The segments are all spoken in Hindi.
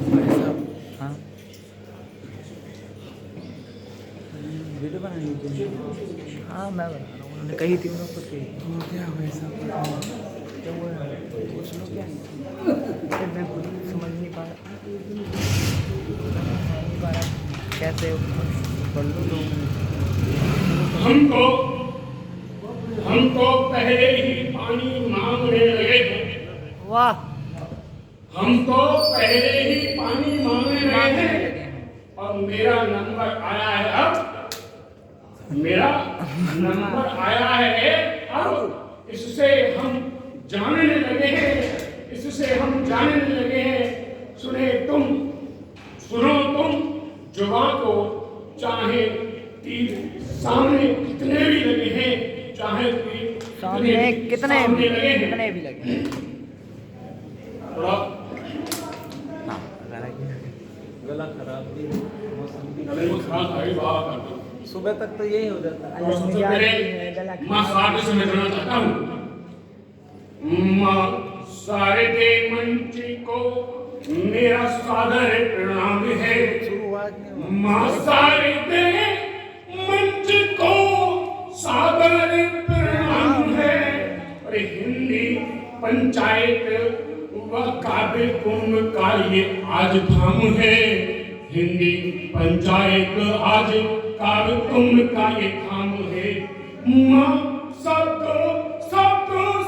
हाँ वीडियो बना लीजिए। हाँ मैं बना रहा हूँ, उन्होंने कही थी, उन्होंने खुद कही। वो क्या हुआ सब क्या हुआ कुछ लोग क्या फिर मैं खुद समझ नहीं पा रहा कैसे कर लूँ तो हमको पहले ही पानी मांगने लगे थे। वाह हम तो पहले ही पानी मांगने लगे थे और मेरा नंबर आया है अब। मेरा नंबर आया है अब। इससे हम जानने लगे हैं, इससे हम जानने लगे हैं। सुनो तुम जुबान को, चाहे तीर सामने कितने भी लगे हैं, चाहे तीर सामने कितने भी लगे थोड़ा गला खराब भी गले में खराब आई बात करता हूँ। सुबह तक तो यही हो जाता है। और सबसे पहले माँ सारे से मैं कहना चाहता हूँ, माँ सारे के मंच को मेरा सादर प्रणाम है। माँ सारे के मंच को सादर प्रणाम है। अरे हिंदी पंचायत व काव्य कुंभ का ये आज धाम है। हिंदी पंचायत आज काव्य कुंभ का ये धाम है। माँ सबको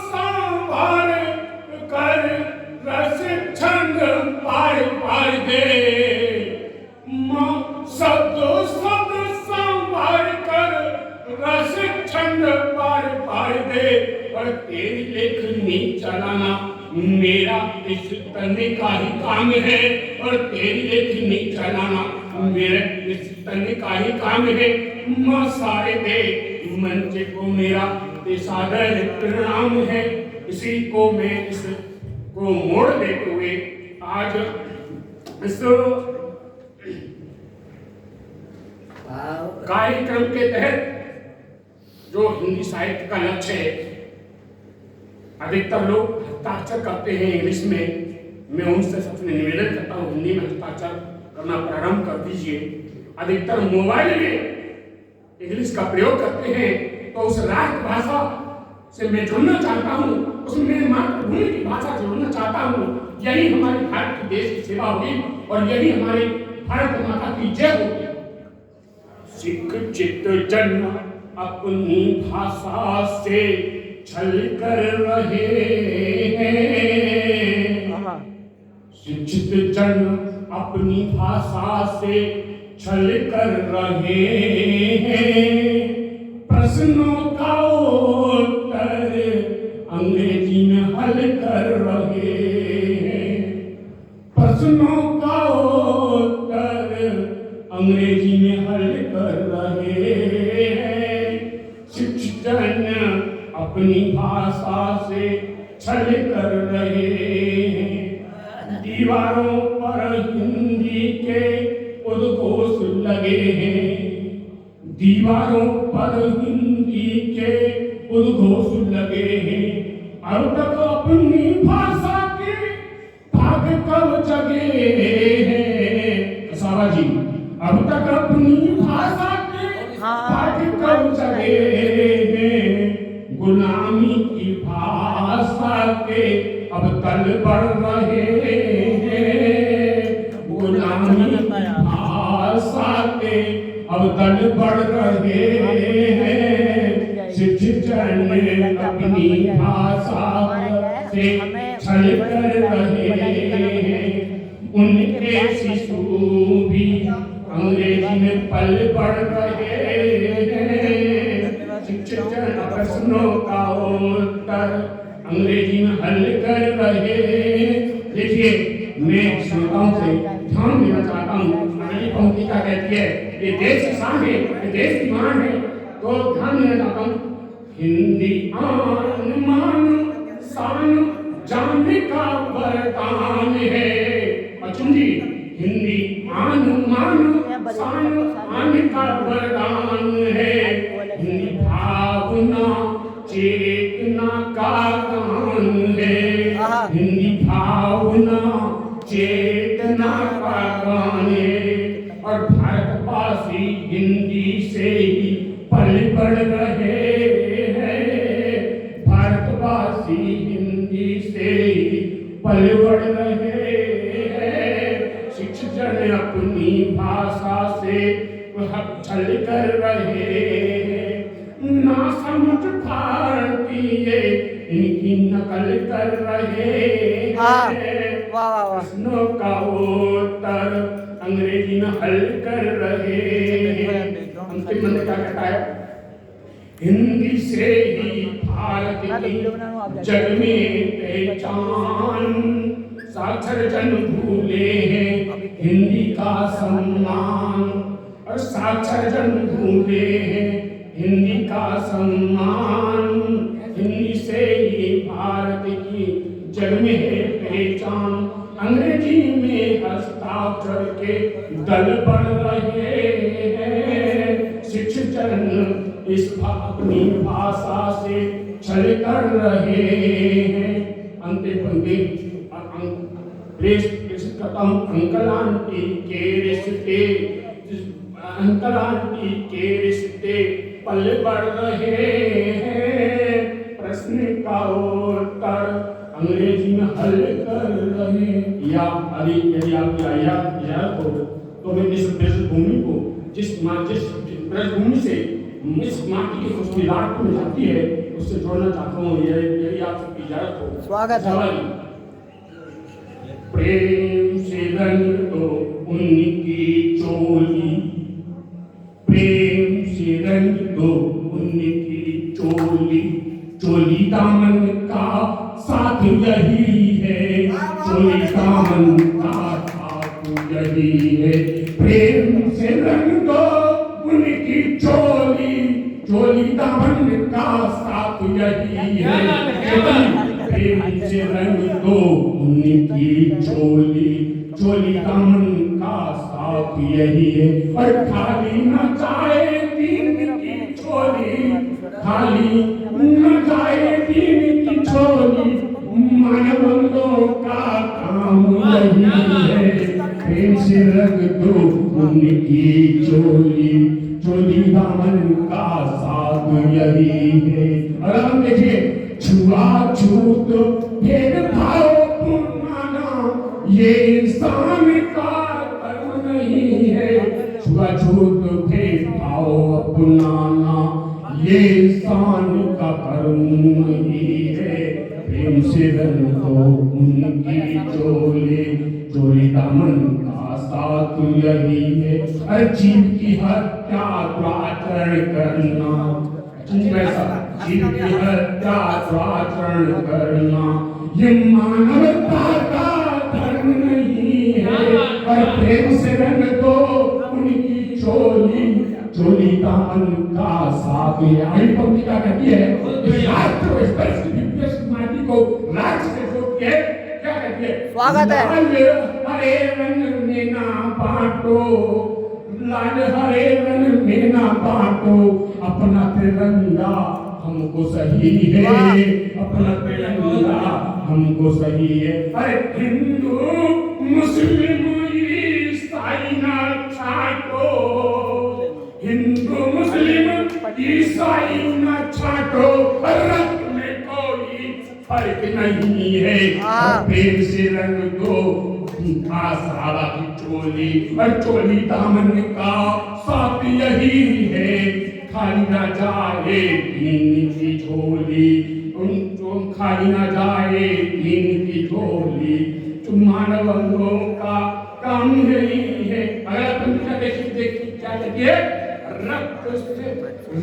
संभाल कर रस छंद पार दे। माँ सबको संभाल कर रस छंद पार दे। और तेरी लेखनी चलाना मेरा इस तन का ही काम है। और तेरी लेखनी चलाना मेरे इस तन का ही काम है। माँ सारे दे मंच को मेरा सादर प्रणाम है। इसी को मैं इसको मोड़ देते हुए आज इस कार्यक्रम के तहत जो हिंदी साहित्य का लक्ष्य है, अधिकतर लोग हस्ताक्षर करते हैं इंग्लिश में। मैं उनसे सबसे निवेदन करता हूँ हिंदी में हस्ताक्षर करना प्रारंभ कर दीजिए। अधिकतर मोबाइल में इंग्लिश का प्रयोग करते हैं, तो उस राष्ट्रभाषा से मैं जुड़ना चाहता हूँ, उसमें मातृभूमि की भाषा से जुड़ना चाहता हूँ। यही हमारे भारत की देश की सेवा होगी और यही हमारे भारत माता की जय होगी। सिख चित्त जन अपनी भाषा से छल कर रहे हैं। शिक्षित जन अपनी भाषा से छल कर रहे हैं। प्रश्नों का उत्तर अंग्रेजी में हल कर रहे हैं। प्रश्नों का उत्तर अंग्रेजी में हल कर रहे हैं। शिक्षित जन अपनी भाषा से छल कर रहे हैं। दीवारों पर हिंदी के उद्घोष लगे हैं। दीवारों पर हिंदी के उद्घोष लगे हैं। अब तक अपनी भाषा के भाग कब जगे हैं? सारा जी, अब तक अपनी भाषा के भाग कब जगे हैं? गुलामी की भाषा के अब तल बढ़ रहे हैं। गुलामी की भाषा के अब तल बढ़ रहे हैं। शिक्षित जन अपनी भाषा से छल कर रहे हैं। उनके शिशु भी अंग्रेजी में पल बढ़ रहे हैं। शिक्षित जन प्रश्नों का उत्तर अंग्रेजी में हल कर रहे हैं। देखिए, मैं श्रोताओं से ध्यान देना चाहता हूँ। अगली पंक्ति क्या कहती है? ये देश की शान है, ये देश की मान है। तो ध्यान देना चाहता हूँ। हिंदी आन मान शान जान का वरदान है। अर्जुन जी, हिंदी आन मान शान आन का वरदान है। हिंदी भावना चेतना का गान है। हिंदी भावना चेतना अपनी भाषा से छल कर रहे, ना समझ भारतीय इनकी नकल कर रहे हाँ, हैं। वाह वाह वाह। प्रश्नों का उत्तर अंग्रेजी में हल कर रहे हैं। अंतिम मंत्र क्या कहता है? हिंदी से ही भारत की जग में पहचान, साक्षर जन भूले हैं हिंदी का सम्मान, और साक्षर जन भूले हैं हिंदी का सम्मान। हिंदी से ही भारत की जग में है पहचान, अंग्रेजी में हस्ताक्षर के दल बढ़ रहे हैं। शिक्षक जन इस अपनी भाषा से छल कर रहे हैं। अंतिम पंक्ति अंकल आंटी के रिश्ते, अंकल आंटी के रिश्ते पल बढ़ रहे हैं। प्रश्न का उत्तर अंग्रेजी में हल कर रहे हैं। या यदि आपकी आया हो तो मैं इस भूमि को जिस ब्रजभूमि से इस माटी की खुशबूदार में जाती है उससे जोड़ना चाहता हूँ। यदि आप सबकी इजाजत हो। स्वागत है। प्रेम से रंग दो उनकी चोली, प्रेम से रंग दो उनकी चोली, चोली दामन का साथ यही है, चोली दामन का साथ यही है। प्रेम से रंग दो उनकी चोली, चोली दामन का साथ यही है। प्रेम से रंग दो उनकी चोली, चोली दामन का साथ यही है। और खाली न जाए दीन की चोली, खाली न जाए दीन की चोली, मानवंदों का काम यही है। प्रेम से रंग दो उनकी चोली, चोली दामन का साथ यही है। और हम देखिए छुआछूत भेदभाव पुराना ये इंसान का कर्म नहीं है। छुआछूत भेदभाव अपनाना ये इंसान का कर्म नहीं है। प्रेम से रंग दो उनकी चोली, चोली दामन का साथ यही है। हर जीव की हत्या आचरण करना, वैसा जीव की हत्या आचरण करना ये मानवता का धर्म नहीं है। और प्रेम से रंग दो उनकी चोली, चोली दामन का साथ है। आई पंक्ति क्या कहती है? राष्ट्र माटी को राष्ट्र से जोड़ती है। क्या कहती है? स्वागत है। हरे रंग में ना बांटो, लाल हरे रंग में ना बांटो, अपना तिरंगा हमको सही है, अपना तिरंगा हमको सही है। अरे हिंदू मुस्लिम ईसाई ना छाटो, हिंदू मुस्लिम ईसाई ना छाटो, रक्त में कोई फर्क नहीं है। प्रेम से रंग दो सारा की चोली, और चोली दामन का साथ यही है। खाली ना जाए दीन की झोली, खाली ना जाए दीन की झोली, मानवों का काम यही है। अगर अपन देखिए क्या कहती है?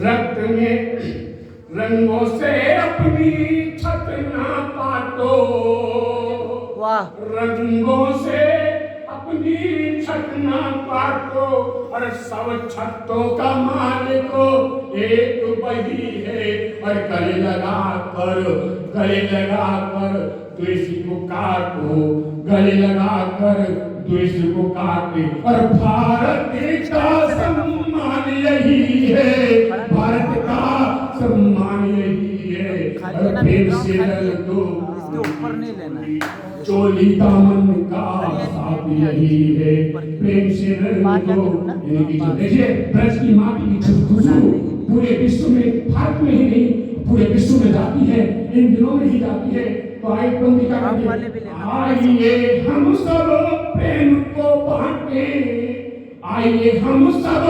रक्त में रंगों से अपनी छत ना पाटो, वाह। रंगों से अपनी छत ना पाटो, और सब छतों का मालिक एक वही है। और गले लगा कर द्वेष को काटो, गले लगा कर द्वेष को काटे। और भारत का सम्मान यही है, भारत का सम्मान यही है। और प्रेम से रंग दो इसके ऊपर नहीं लेना है। चोली दामन का साथ यही है। प्रेम से रंग दो। देखिए ब्रज की माटी की खुशबू पूरे विश्व में, भारत में ही नहीं पूरे विश्व में जाती है, इन दिनों में ही जाती है। तो आई पंक्ति का आइए हम सब प्रेम को बांटे, आइए हम सब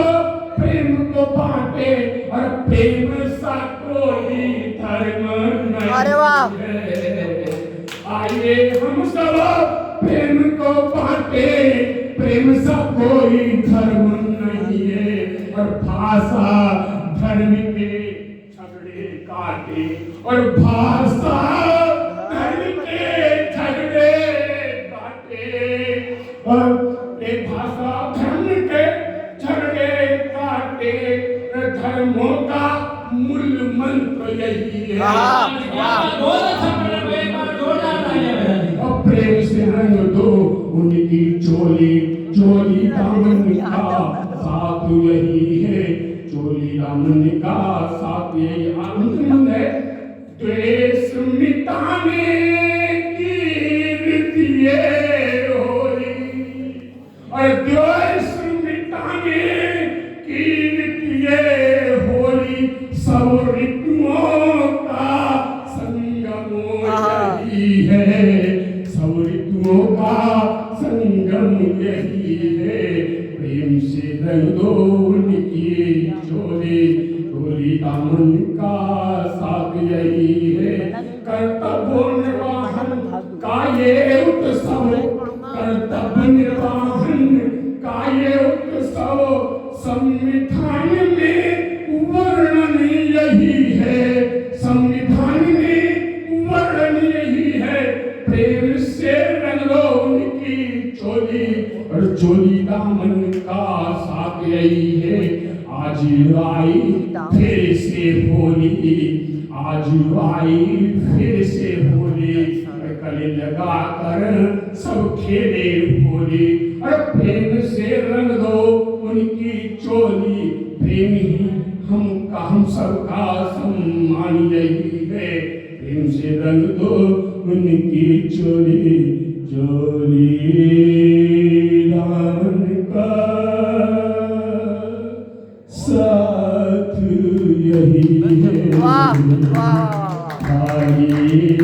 प्रेम को बांटे और प्रेम सा कोई धर्म नहीं अरे वाह। है। आइए हम सब प्रेम को बांटे, प्रेम सा कोई धर्म नहीं है। और भाषा धर्म के झगड़े काटे, और भाषा धर्म के झगड़े काटे, और ये भाषा धर्म के झगड़े काटे। धर्मों का मूल मंत्र यही है। और प्रेम से रंग दो उनकी चोली, चोली दामन का साथ यही है, चोली दामन का साथ यही। आनंद है द्वेष मिटाने की रीति ये होली, और द्वेष मिटाने की रीति ये होली। सब ऋतुओं का संगम यही है, सब ऋतुओं का संगम यही है। प्रेम से रंग दो उनकी चोली, चोली दामन का साथ यही है। कर्तव्य निर्वाहन का ये उत्सव, कर्तव्य निर्वाहन का ये उत्सव, संविधान में वर्णन यही है, संविधान में वर्णन यही है। प्रेम से रंग दो उनकी चोली, और चोली दामन का साथ यही है। आज आई फिर से होली, आज आई फिर से होली, गले लगा कर सब खेले होली। और प्रेम से रंग दो उनकी चोली, प्रेम ही हम सबका सम्मान यही है। प्रेम से रंग दो उनकी चोली, चोली।